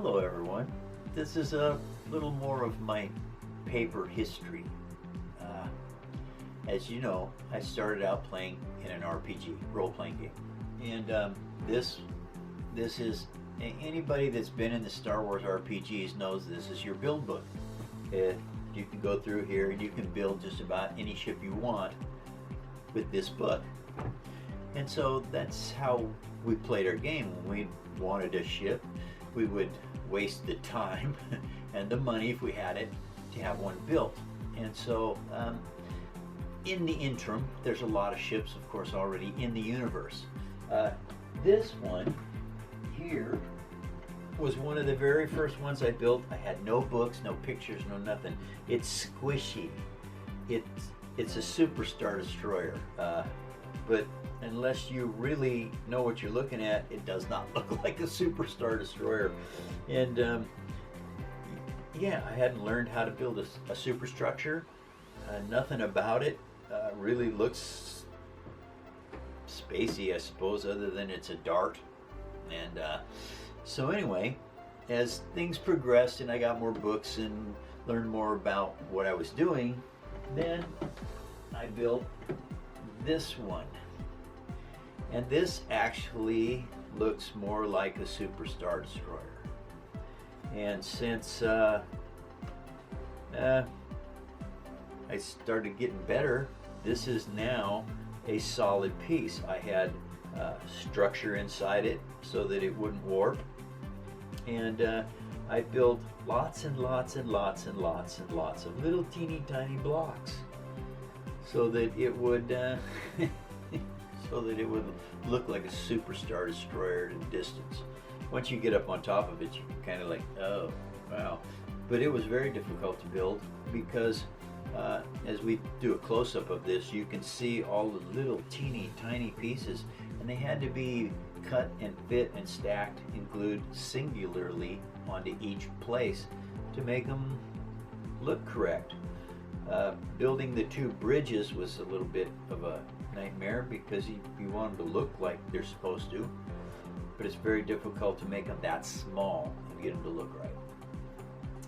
Hello everyone. This is a little more of my paper history. As you know, I started out playing in an RPG, role-playing game. And this is, anybody that's been in the Star Wars RPGs knows this is your build book. You can go through here and you can build just about any ship you want with this book. And so that's how we played our game. When we wanted a ship, we would waste the time and the money, if we had it, to have one built. And so in the interim, there's a lot of ships, of course, already in the universe. This one here was one of the very first ones I built. I had no books, no pictures, no nothing. It's squishy. It's a Super Star Destroyer. But unless you really know what you're looking at, it does not look like a Super Star Destroyer. And yeah, I hadn't learned how to build a superstructure. Nothing about it really looks spacey, I suppose, other than it's a dart. And so anyway, as things progressed and I got more books and learned more about what I was doing, then I built this one. And this actually looks more like a Super Star Destroyer. And since I started getting better, this is now a solid piece. I had structure inside it so that it wouldn't warp. And I built lots and lots and lots and lots and lots of little teeny tiny blocks so that it would look like a Super Star Destroyer at a distance. Once you get up on top of it, you kind of like, oh, wow. But it was very difficult to build because as we do a close-up of this, you can see all the little teeny tiny pieces, and they had to be cut and fit and stacked and glued singularly onto each place to make them look correct. Building the two bridges was a little bit of a nightmare because you want them to look like they're supposed to, but it's very difficult to make them that small and get them to look right.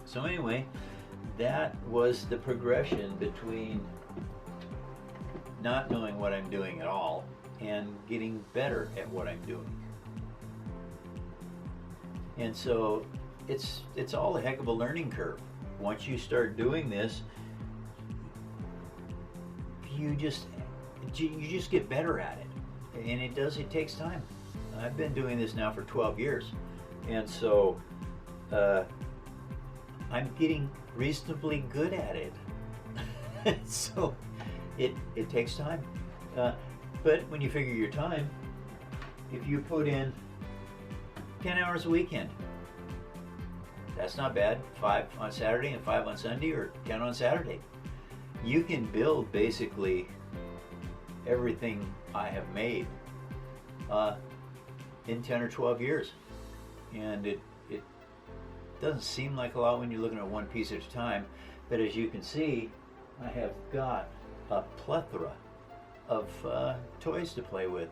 So anyway, that was the progression between not knowing what I'm doing at all and getting better at what I'm doing. And so it's all a heck of a learning curve. Once you start doing this, you just get better at it, and it takes time. I've been doing this now for 12 years, and so I'm getting reasonably good at it. So it takes time, but when you figure your time, if you put in 10 hours a weekend, that's not bad. 5 on Saturday and 5 on Sunday, or 10 on Saturday. You can build basically everything I have made in 10 or 12 years. And it doesn't seem like a lot when you're looking at one piece at a time, but as you can see, I have got a plethora of toys to play with.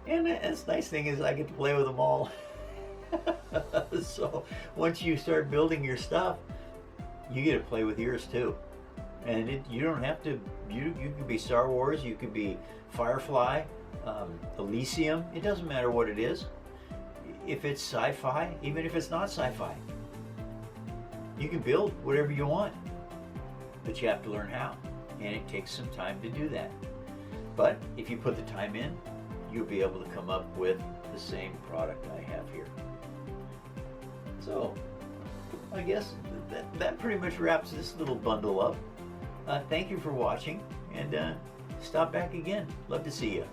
And the nice thing is I get to play with them all. So once you start building your stuff, you get to play with yours too. And you don't have to, you could be Star Wars, you could be Firefly, Elysium, it doesn't matter what it is. If it's sci-fi, even if it's not sci-fi, you can build whatever you want, but you have to learn how, and it takes some time to do that. But if you put the time in, you'll be able to come up with the same product I have here. So I guess that pretty much wraps this little bundle up. Thank you for watching, and stop back again. Love to see you.